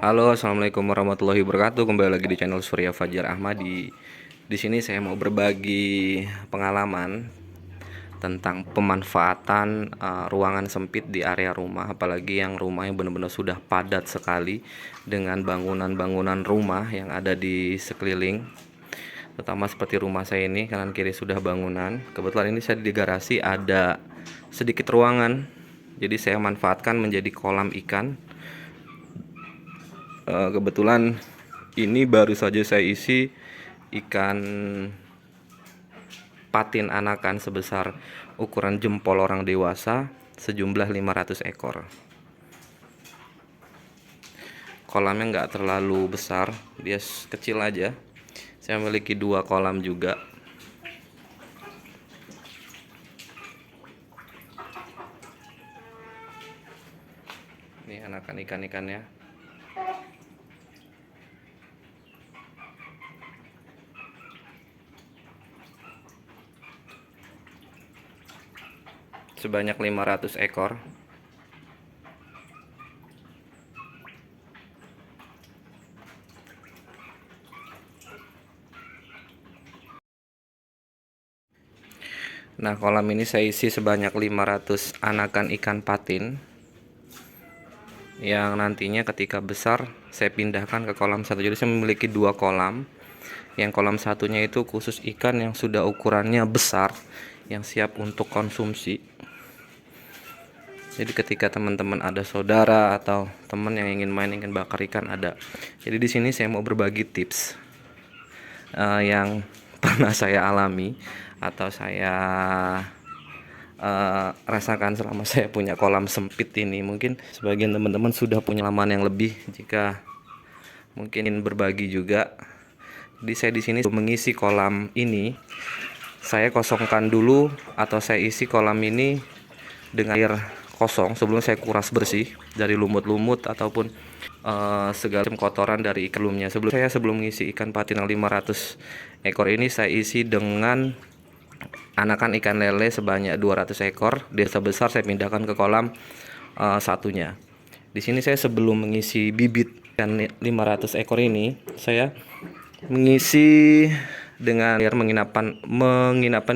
Halo, assalamualaikum warahmatullahi wabarakatuh. Kembali lagi di channel Surya Fajar Ahmadi. Di sini saya mau berbagi pengalaman tentang pemanfaatan ruangan sempit di area rumah, apalagi yang rumahnya benar-benar sudah padat sekali dengan bangunan-bangunan rumah yang ada di sekeliling. Terutama seperti rumah saya ini, kanan kiri sudah bangunan. Kebetulan ini saya di garasi ada sedikit ruangan, jadi saya manfaatkan menjadi kolam ikan. Kebetulan ini baru saja saya isi ikan patin anakan sebesar ukuran jempol orang dewasa sejumlah 500 ekor. Kolamnya nggak terlalu besar, dia kecil aja. Saya memiliki 2 kolam juga. Ini anakan ikan-ikannya. Sebanyak 500 ekor. Nah, kolam ini saya isi sebanyak 500 anakan ikan patin yang nantinya ketika besar saya pindahkan ke kolam satu. Jadi saya memiliki 2 kolam. Yang kolam satunya itu khusus ikan yang sudah ukurannya besar, yang siap untuk konsumsi. Jadi ketika teman-teman ada saudara atau teman yang ingin main, ingin bakar ikan, ada. Jadi di sini saya mau berbagi tips yang pernah saya alami atau saya rasakan selama saya punya kolam sempit ini. Mungkin sebagian teman-teman sudah punya pengalaman yang lebih, jika mungkin berbagi juga. Jadi saya di sini mengisi kolam ini, saya kosongkan dulu atau saya isi kolam ini dengan air kosong sebelum saya kuras bersih dari lumut-lumut ataupun segala macam kotoran dari ikan. Sebelum mengisi ikan patin yang 500 ekor ini, saya isi dengan anakan ikan lele sebanyak 200 ekor. Desa besar saya pindahkan ke kolam satunya. Di sini saya sebelum mengisi bibit ikan 500 ekor ini, saya mengisi dengan air menginapkan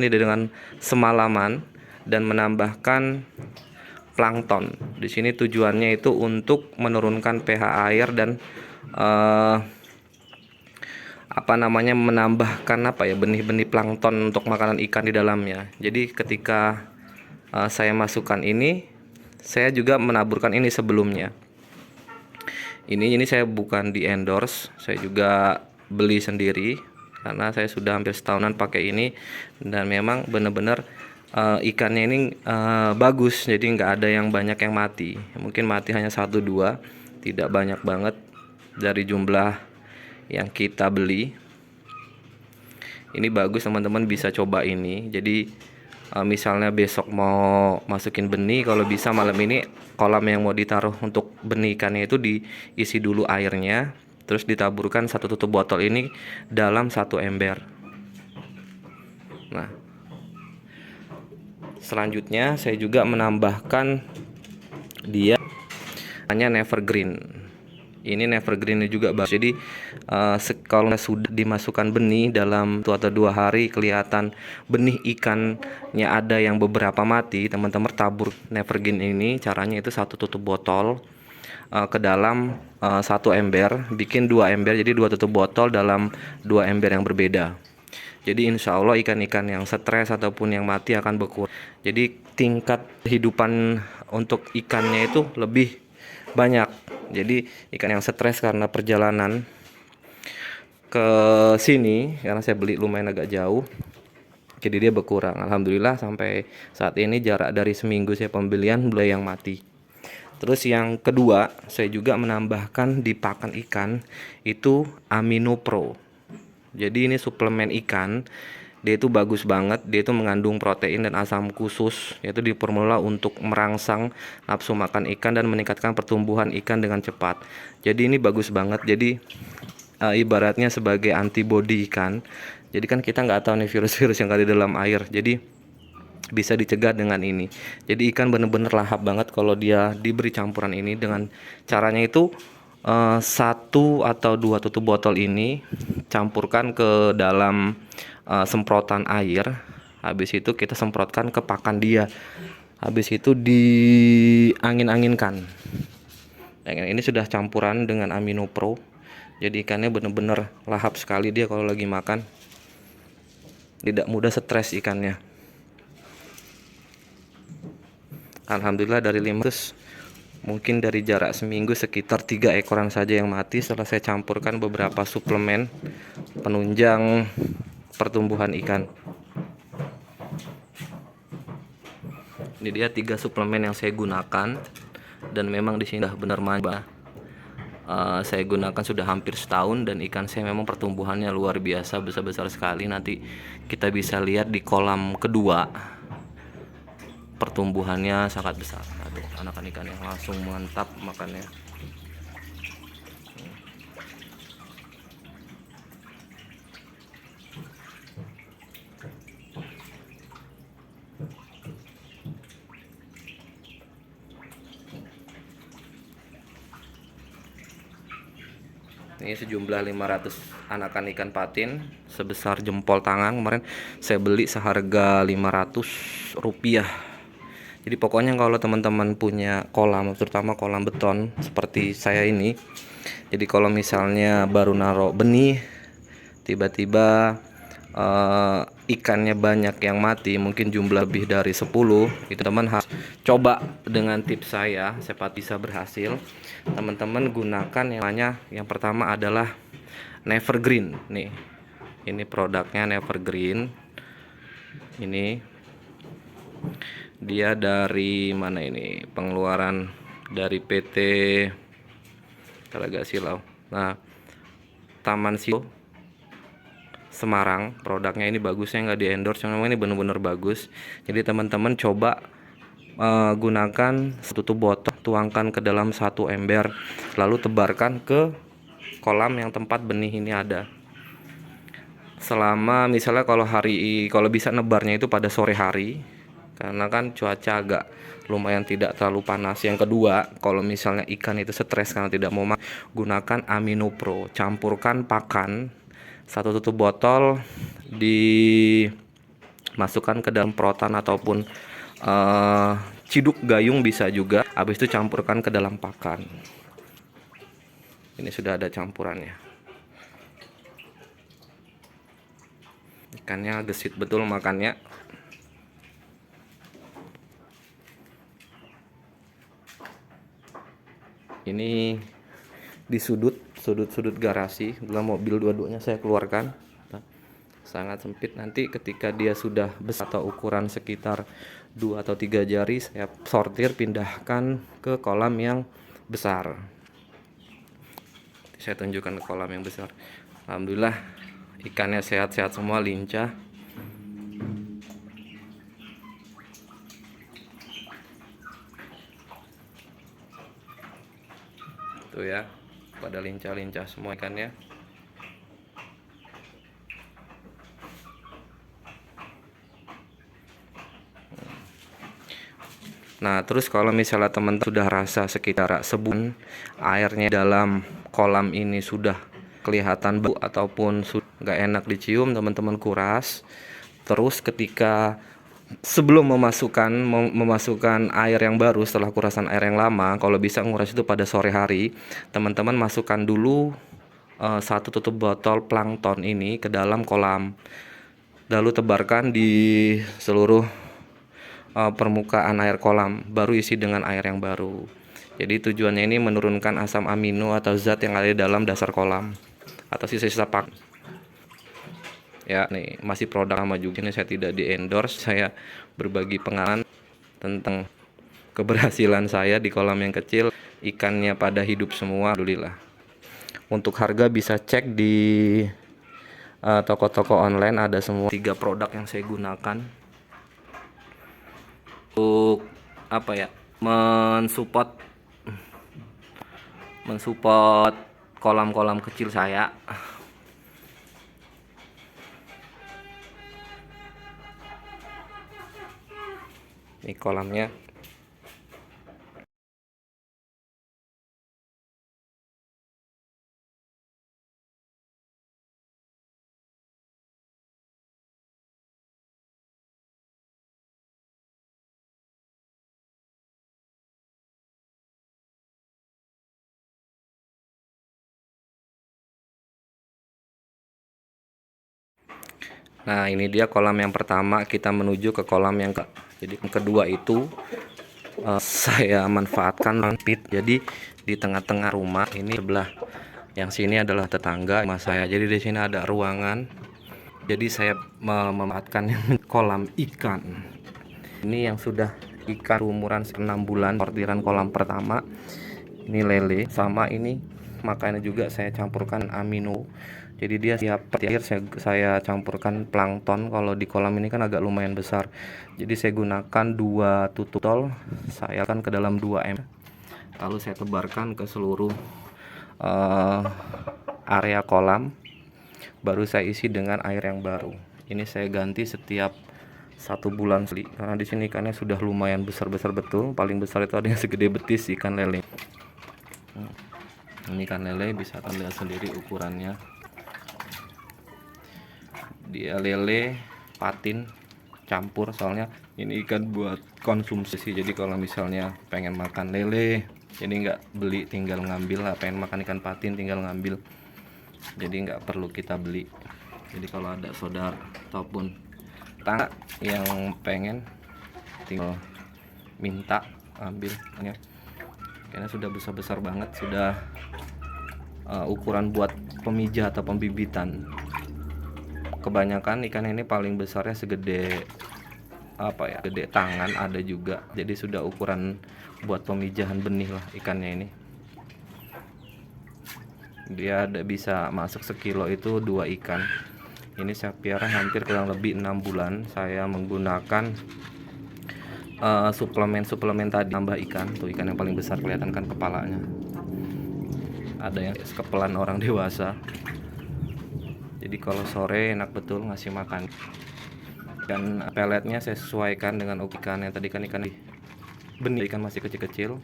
dia dengan semalaman dan menambahkan plankton. Di sini tujuannya itu untuk menurunkan pH air dan menambahkan benih-benih plankton untuk makanan ikan di dalamnya. Jadi ketika saya masukkan ini, saya juga menaburkan ini sebelumnya. Ini saya bukan di endorse, saya juga beli sendiri karena saya sudah hampir setahunan pakai ini dan memang benar-benar ikannya ini bagus. Jadi nggak ada yang banyak yang mati, mungkin mati hanya 1-2, tidak banyak banget dari jumlah yang kita beli. Ini bagus, teman-teman bisa coba ini. Jadi misalnya besok mau masukin benih, kalau bisa malam ini kolam yang mau ditaruh untuk benih ikannya itu diisi dulu airnya, terus ditaburkan 1 tutup botol ini dalam 1 ember. Nah, selanjutnya saya juga menambahkan dia hanya Nevergreen. Ini Nevergreen juga bagus. Jadi kalau sudah dimasukkan benih dalam 1 atau 2 hari kelihatan benih ikannya ada yang beberapa mati, teman-teman tabur Nevergreen ini. Caranya itu 1 tutup botol ke dalam 1 ember, bikin 2 ember, jadi 2 tutup botol dalam 2 ember yang berbeda. Jadi insya Allah ikan-ikan yang stres ataupun yang mati akan berkurang. Jadi tingkat kehidupan untuk ikannya itu lebih banyak. Jadi ikan yang stres karena perjalanan ke sini, karena saya beli lumayan agak jauh, jadi dia berkurang. Alhamdulillah sampai saat ini jarak dari seminggu saya pembelian belum yang mati. Terus yang kedua, saya juga menambahkan di pakan ikan itu Amino Pro. Jadi ini suplemen ikan, dia itu bagus banget. Dia itu mengandung protein dan asam khusus, yaitu diformula untuk merangsang nafsu makan ikan dan meningkatkan pertumbuhan ikan dengan cepat. Jadi ini bagus banget. Jadi ibaratnya sebagai antibodi ikan. Jadi kan kita nggak tahu nih virus-virus yang ada di dalam air. Jadi bisa dicegah dengan ini. Jadi ikan bener-bener lahap banget kalau dia diberi campuran ini. Dengan caranya itu satu atau dua tutup botol ini campurkan ke dalam semprotan air. Habis itu kita semprotkan ke pakan dia. Habis itu diangin-anginkan. Ini sudah campuran dengan Amino Pro. Jadi ikannya bener-bener lahap sekali dia kalau lagi makan. Tidak mudah stres ikannya. Alhamdulillah dari 500, mungkin dari jarak seminggu sekitar 3 ekoran saja yang mati setelah saya campurkan beberapa suplemen penunjang pertumbuhan ikan. Ini dia 3 suplemen yang saya gunakan, dan memang di sini sudah benar manja. Saya gunakan sudah hampir setahun dan ikan saya memang pertumbuhannya luar biasa, besar-besar sekali. Nanti kita bisa lihat di kolam kedua, pertumbuhannya sangat besar. Aduh, anakan ikan yang langsung mantap makannya. Ini sejumlah 500 anakan ikan patin sebesar jempol tangan. Kemarin saya beli seharga Rp500. Jadi pokoknya kalau teman-teman punya kolam, terutama kolam beton seperti saya ini, jadi kalau misalnya baru naruh benih, tiba-tiba ikannya banyak yang mati, mungkin jumlah lebih dari 10, itu teman harus coba dengan tips saya bisa berhasil. Teman-teman gunakan yang pertama adalah Nevergreen. Nih, ini produknya Nevergreen. Ini dia dari mana ini, pengeluaran dari PT, kalau agak silau, nah, Taman Sio Semarang. Produknya ini bagusnya, nggak di endorse, cuma ini bener-bener bagus. Jadi teman-teman coba gunakan tutup botol, tuangkan ke dalam satu ember, lalu tebarkan ke kolam yang tempat benih ini ada. Selama misalnya kalau bisa nebarnya itu pada sore hari, karena kan cuaca agak lumayan tidak terlalu panas. Yang kedua, kalau misalnya ikan itu stres karena tidak mau makan, gunakan Amino Pro, campurkan pakan, satu tutup botol, dimasukkan ke dalam protan ataupun ciduk gayung bisa juga. Habis itu campurkan ke dalam pakan. Ini sudah ada campurannya. Ikannya gesit betul makannya. Ini di sudut garasi dalam mobil, dua-duanya saya keluarkan. Sangat sempit. Nanti ketika dia sudah besar atau ukuran sekitar 2 atau 3 jari, saya sortir, pindahkan ke kolam yang besar. Saya tunjukkan ke kolam yang besar. Alhamdulillah ikannya sehat-sehat semua, lincah. Tuh ya, pada lincah-lincah semua ikannya. Nah, terus kalau misalnya teman sudah rasa sekitar sebulan airnya dalam kolam ini sudah kelihatan bau ataupun nggak enak dicium, teman-teman kuras. Terus ketika sebelum memasukkan air yang baru setelah kurasan air yang lama, kalau bisa nguras itu pada sore hari, teman-teman masukkan dulu satu tutup botol plankton ini ke dalam kolam, lalu tebarkan di seluruh permukaan air kolam, baru isi dengan air yang baru. Jadi tujuannya ini menurunkan asam amino atau zat yang ada di dalam dasar kolam atau sisa-sisa pakan. Ya, nih masih produk lama juga, ini saya tidak di endorse, saya berbagi pengalaman tentang keberhasilan saya di kolam yang kecil, ikannya pada hidup semua, alhamdulillah. Untuk harga bisa cek di toko-toko online, ada semua 3 produk yang saya gunakan untuk mensupport kolam-kolam kecil saya. Ini kolamnya Nah, ini dia kolam yang pertama, kita menuju ke kolam yang jadi yang kedua itu saya manfaatkan pit. Jadi di tengah-tengah rumah ini sebelah yang sini adalah tetangga rumah saya. Jadi di sini ada ruangan. Jadi saya memanfaatkan kolam ikan. Ini yang sudah ikan umuran 6 bulan, orderan kolam pertama. Ini lele, sama ini makanya juga saya campurkan amino. Jadi dia siap terakhir saya campurkan plankton. Kalau di kolam ini kan agak lumayan besar. Jadi saya gunakan 2 tutup botol, saya akan ke dalam 2 ember. Lalu saya tebarkan ke seluruh area kolam. Baru saya isi dengan air yang baru. Ini saya ganti setiap 1 bulan sekali karena di sini ikannya sudah lumayan besar-besar betul. Paling besar itu ada yang segede betis ikan lele. Ini ikan lele, bisa kalian lihat sendiri ukurannya. Dia lele patin campur, soalnya ini ikan buat konsumsi. Jadi kalau misalnya pengen makan lele, jadi nggak beli, tinggal ngambil lah. Pengen makan ikan patin tinggal ngambil, jadi nggak perlu kita beli. Jadi kalau ada saudara ataupun tangga yang pengen, tinggal minta ambil ya. Karena sudah besar-besar banget, sudah ukuran buat pemijah atau pembibitan. Kebanyakan ikan ini paling besarnya segede apa ya, gede tangan ada juga. Jadi sudah ukuran buat pemijahan benih lah ikannya ini. Dia ada bisa masuk sekilo itu 2 ikan. Ini saya piara hampir kurang lebih 6 bulan. Saya menggunakan suplemen tadi, tambah ikan. Tuh ikan yang paling besar kelihatan kan kepalanya. Ada yang kepelan orang dewasa. Jadi kalau sore enak betul ngasih makan. Dan peletnya saya sesuaikan dengan ikan yang tadi kan ikan di benih, ikan masih kecil-kecil.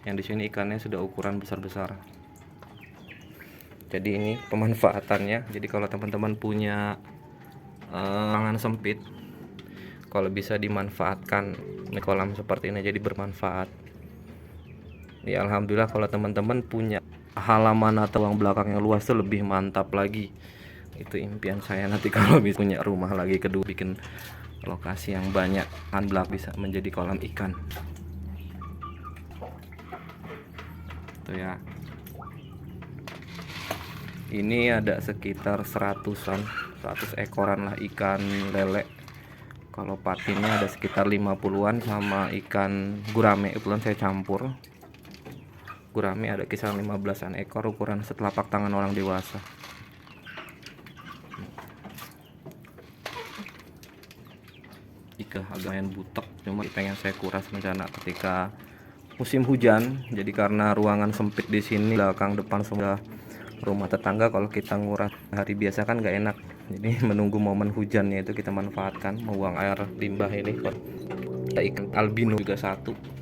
Yang di sini ikannya sudah ukuran besar-besar. Jadi ini pemanfaatannya. Jadi kalau teman-teman punya ruangan sempit, kalau bisa dimanfaatkan kolam seperti ini, jadi bermanfaat. Ya alhamdulillah, kalau teman-teman punya halaman atau ruang belakang yang luas itu lebih mantap lagi. Itu impian saya nanti kalau bisa punya rumah lagi kedua, bikin lokasi yang banyak kan belakang bisa menjadi kolam ikan. Tuh ya. Ini ada sekitar 100 ekoran lah ikan lele. Kalau patinnya ada sekitar 50-an, sama ikan gurame kebetulan saya campur. Gurame ada kisaran 15-an ekor, ukuran setelapak tangan orang dewasa. Ikan agak main butek, cuma pengen saya kuras rencana ketika musim hujan. Jadi karena ruangan sempit di sini, belakang depan semua rumah tetangga, kalau kita nguras hari biasa kan nggak enak. Jadi menunggu momen hujannya itu kita manfaatkan, membuang air limbah ini. Kita ikan albino juga 1.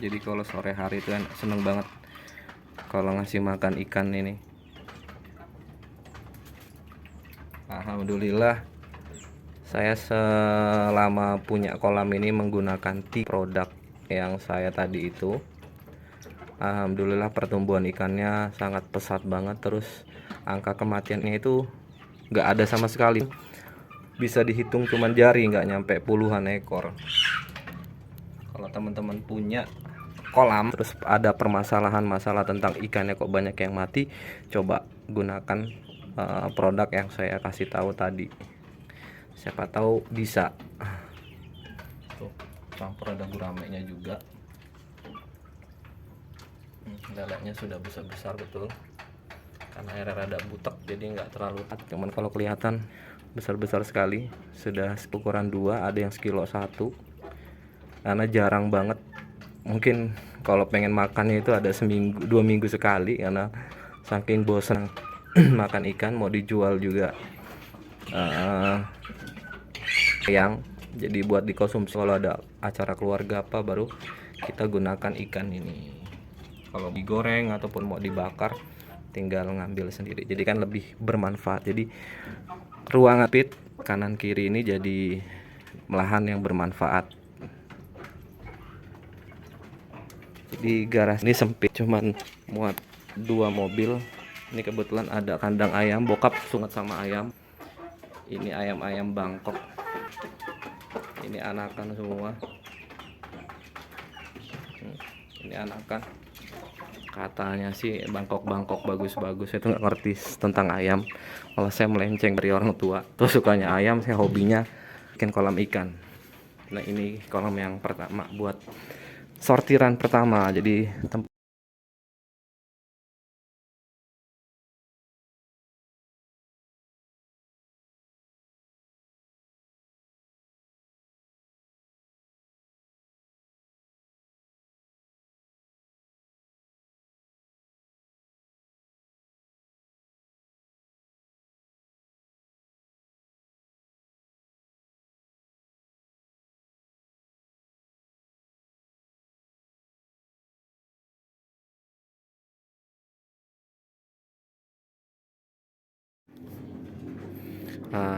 Jadi kalau sore hari itu kan seneng banget kalau ngasih makan ikan ini. Alhamdulillah, saya selama punya kolam ini menggunakan 3 produk yang saya tadi itu. Alhamdulillah pertumbuhan ikannya sangat pesat banget. Terus angka kematiannya itu nggak ada sama sekali, bisa dihitung cuman jari, nggak nyampe puluhan ekor. Kalau teman-teman punya kolam terus ada permasalahan masalah tentang ikannya kok banyak yang mati, coba gunakan produk yang saya kasih tahu tadi, siapa tahu bisa. Tuh campur ada guramenya juga. Lelenya sudah besar-besar betul, karena airnya rada butek jadi nggak terlalu tat. Cuman kalau kelihatan besar-besar sekali, sudah ukuran 2, ada yang sekilo 1. Karena jarang banget, mungkin kalau pengen makannya itu ada seminggu 2 minggu sekali, karena saking bosan makan ikan, mau dijual juga yang jadi buat dikonsumsi kalau ada acara keluarga apa, baru kita gunakan ikan ini. Kalau digoreng ataupun mau dibakar tinggal ngambil sendiri, jadi kan lebih bermanfaat. Jadi ruang pit kanan kiri ini jadi lahan yang bermanfaat. Jadi garasi ini sempit, cuman muat 2 mobil. Ini kebetulan ada kandang ayam, bokap sungat sama ayam. Ini ayam-ayam Bangkok, ini anakan semua. Ini anakan, katanya sih Bangkok bagus-bagus. Saya tuh nggak ngerti tentang ayam, kalau saya melenceng dari orang tua tuh sukanya ayam, saya hobinya bikin kolam ikan. Nah ini kolam yang pertama buat sortiran pertama, jadi tempat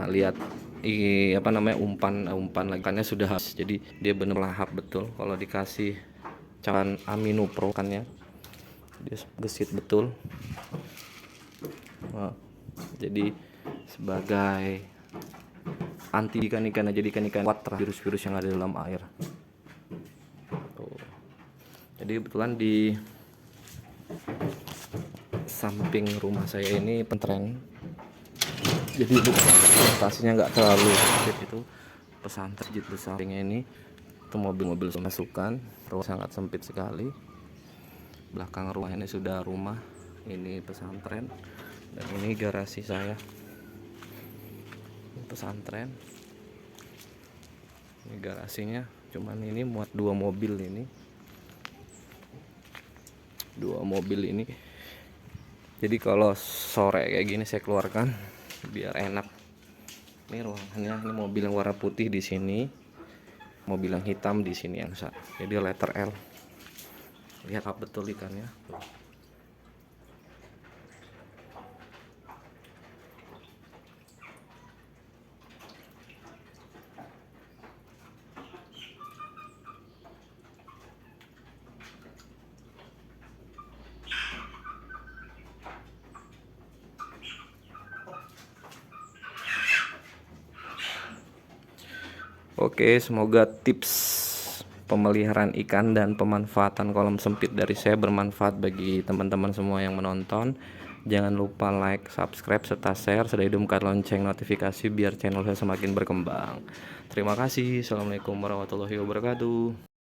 lihat apa namanya, umpan ikannya sudah habis, jadi dia bener lahap betul. Kalau dikasih cairan aminopro ikannya dia gesit betul. Nah, jadi sebagai anti ikan-ikan, jadi ikan-ikan kuat terhadap virus-virus yang ada dalam air. Tuh. Jadi kebetulan di samping rumah saya ini pesantren, jadi lokasinya nggak terlalu sempit, itu pesantren di sampingnya ini itu mobil-mobil masukan, ruang sangat sempit sekali. Belakang rumah ini sudah rumah, ini pesantren, dan ini garasi saya. Pesantren, ini garasinya, cuman ini muat 2 mobil ini. 2 mobil ini. Jadi kalau sore kayak gini saya keluarkan biar enak. Ini ruangannya, ini mobil yang warna putih di sini, mobil yang hitam di sini yang satu. Jadi letter L. Lihat apa betul ikannya. Oke, semoga tips pemeliharaan ikan dan pemanfaatan kolam sempit dari saya bermanfaat bagi teman-teman semua yang menonton. Jangan lupa like, subscribe, serta share, serta hidupkan lonceng notifikasi biar channel saya semakin berkembang. Terima kasih. Assalamualaikum warahmatullahi wabarakatuh.